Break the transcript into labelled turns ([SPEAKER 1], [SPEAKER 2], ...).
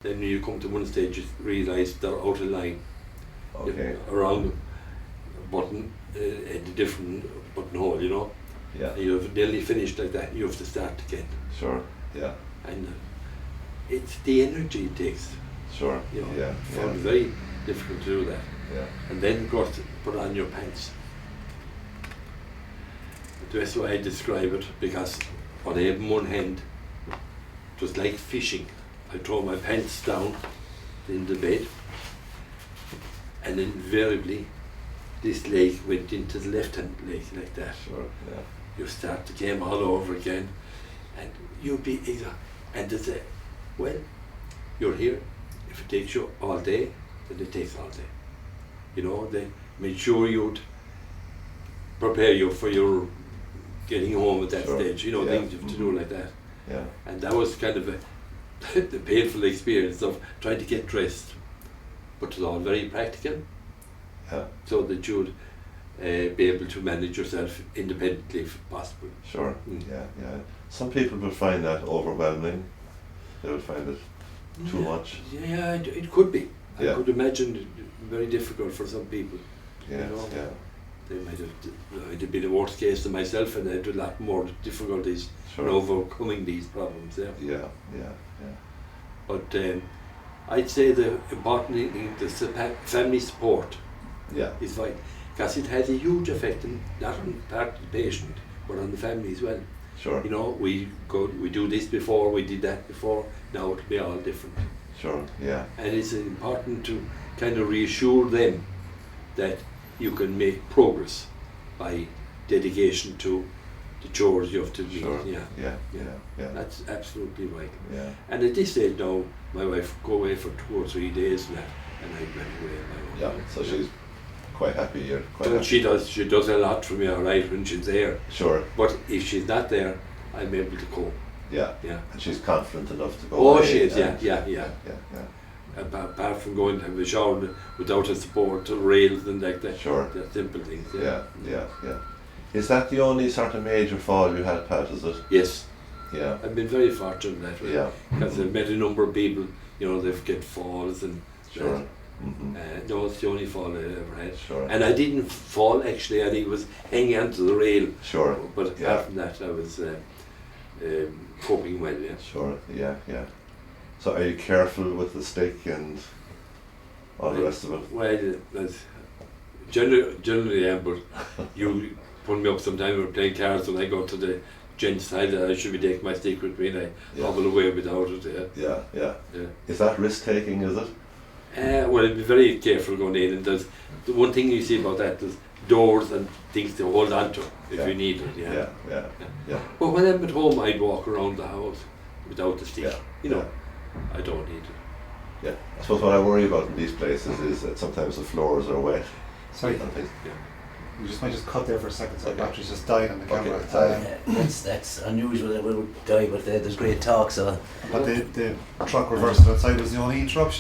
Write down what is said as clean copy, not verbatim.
[SPEAKER 1] Then you come to one stage, you realise they're out of line.
[SPEAKER 2] Okay.
[SPEAKER 1] Around a button, at a different buttonhole, you know.
[SPEAKER 2] Yeah.
[SPEAKER 1] And you've nearly finished like that, and you have to start again.
[SPEAKER 2] Sure. Yeah.
[SPEAKER 1] And it's the energy it takes.
[SPEAKER 2] Sure.
[SPEAKER 1] You know,
[SPEAKER 2] Yeah.
[SPEAKER 1] found it
[SPEAKER 2] Yeah.
[SPEAKER 1] very difficult to do that.
[SPEAKER 2] Yeah.
[SPEAKER 1] And then, of course, put on your pants. That's why I describe it, because when I have one hand, it was like fishing. I throw my pants down in the bed, and invariably this leg went into the left hand leg like that.
[SPEAKER 2] Sure. Yeah.
[SPEAKER 1] You start the game all over again, and you'll be and they say, well, you're here. If it takes you all day, then it takes all day. You know, they made sure you'd prepare you for your getting home at that
[SPEAKER 2] Sure.
[SPEAKER 1] stage. You know,
[SPEAKER 2] Yeah.
[SPEAKER 1] things you have to do like that.
[SPEAKER 2] Yeah.
[SPEAKER 1] And that was kind of the painful experience of trying to get dressed, but it was all very practical,
[SPEAKER 2] Yeah.
[SPEAKER 1] so that you'd be able to manage yourself independently if possible.
[SPEAKER 2] Sure.
[SPEAKER 1] Mm.
[SPEAKER 2] Yeah. Yeah. Some people would find that overwhelming. They would find it too much.
[SPEAKER 1] Yeah, it could be.
[SPEAKER 2] Yeah.
[SPEAKER 1] I could imagine it very difficult for some people.
[SPEAKER 2] Yes.
[SPEAKER 1] know.
[SPEAKER 2] Yeah.
[SPEAKER 1] They might have been a worse case than myself, and they had a lot more difficulties
[SPEAKER 2] Sure.
[SPEAKER 1] in overcoming these problems. Yeah.
[SPEAKER 2] Yeah. Yeah. Yeah.
[SPEAKER 1] But I'd say the important thing, the family support
[SPEAKER 2] Yeah.
[SPEAKER 1] is vital, because it has a huge effect not on the part of the patient, but on the family as well.
[SPEAKER 2] Sure.
[SPEAKER 1] You know, we do this before, we did that before, now it'll be all different.
[SPEAKER 2] Sure. Yeah.
[SPEAKER 1] And it's important to kind of reassure them that you can make progress by dedication to the chores you have to do.
[SPEAKER 2] Sure.
[SPEAKER 1] Yeah.
[SPEAKER 2] Yeah. Yeah. Yeah.
[SPEAKER 1] That's absolutely vital.
[SPEAKER 2] Yeah.
[SPEAKER 1] And at this stage now, my wife go away for 2 or 3 days and that, and I'm going away on my own.
[SPEAKER 2] Yeah. So she's quite happy. You're quite
[SPEAKER 1] So
[SPEAKER 2] happy.
[SPEAKER 1] she does a lot for me, all right, when she's there.
[SPEAKER 2] Sure.
[SPEAKER 1] But if she's not there, I'm able to cope.
[SPEAKER 2] Yeah.
[SPEAKER 1] Yeah.
[SPEAKER 2] And she's confident enough to go.
[SPEAKER 1] Oh,
[SPEAKER 2] away
[SPEAKER 1] she is. Yeah,
[SPEAKER 2] and-
[SPEAKER 1] yeah,
[SPEAKER 2] Yeah.
[SPEAKER 1] yeah.
[SPEAKER 2] Yeah.
[SPEAKER 1] Apart from going to have a shower without a support rails and like that.
[SPEAKER 2] Sure.
[SPEAKER 1] The simple things.
[SPEAKER 2] Yeah. Yeah. Yeah. Is that the only sort of major fall you had, Pat? Is it?
[SPEAKER 1] Yes,
[SPEAKER 2] Yeah.
[SPEAKER 1] I've been very fortunate that way.
[SPEAKER 2] Yeah.
[SPEAKER 1] Because I've met a number of people, you know, they've get falls and
[SPEAKER 2] Sure. Mm-hmm.
[SPEAKER 1] no, it's the only fall I ever had.
[SPEAKER 2] Sure.
[SPEAKER 1] And I didn't fall actually, I think it was hanging onto the rail.
[SPEAKER 2] Sure.
[SPEAKER 1] But apart
[SPEAKER 2] Yeah.
[SPEAKER 1] from that, I was coping well, yeah.
[SPEAKER 2] Sure. Yeah. Yeah. So are you careful with the stick and all the rest of it?
[SPEAKER 1] Well, that's generally I am, but you put me up sometime we were playing cards and I go to the gents side, I should be taking my stick with me and I
[SPEAKER 2] Yeah.
[SPEAKER 1] hobble away without it, yeah.
[SPEAKER 2] Yeah. Yeah.
[SPEAKER 1] Yeah.
[SPEAKER 2] Is that risk taking? Is it?
[SPEAKER 1] Well, I'd be very careful going in, and there's the one thing you see about that, there's doors and things to hold on to if
[SPEAKER 2] Yeah.
[SPEAKER 1] you need it, yeah.
[SPEAKER 2] Yeah. Yeah. Yeah.
[SPEAKER 1] But when I'm at home, I'd walk around the house without the stick,
[SPEAKER 2] Yeah.
[SPEAKER 1] you know, I don't need it.
[SPEAKER 2] Yeah. I suppose what I worry about in these places is that sometimes the floors are wet.
[SPEAKER 3] Sorry,
[SPEAKER 2] and things.
[SPEAKER 3] you might just cut there for a second. So
[SPEAKER 2] Okay.
[SPEAKER 3] battery's just died on the
[SPEAKER 2] Okay,
[SPEAKER 3] camera.
[SPEAKER 2] sorry.
[SPEAKER 4] That's unusual that we would die, but there's great talk, so
[SPEAKER 3] But the truck reversed outside was the only interruption.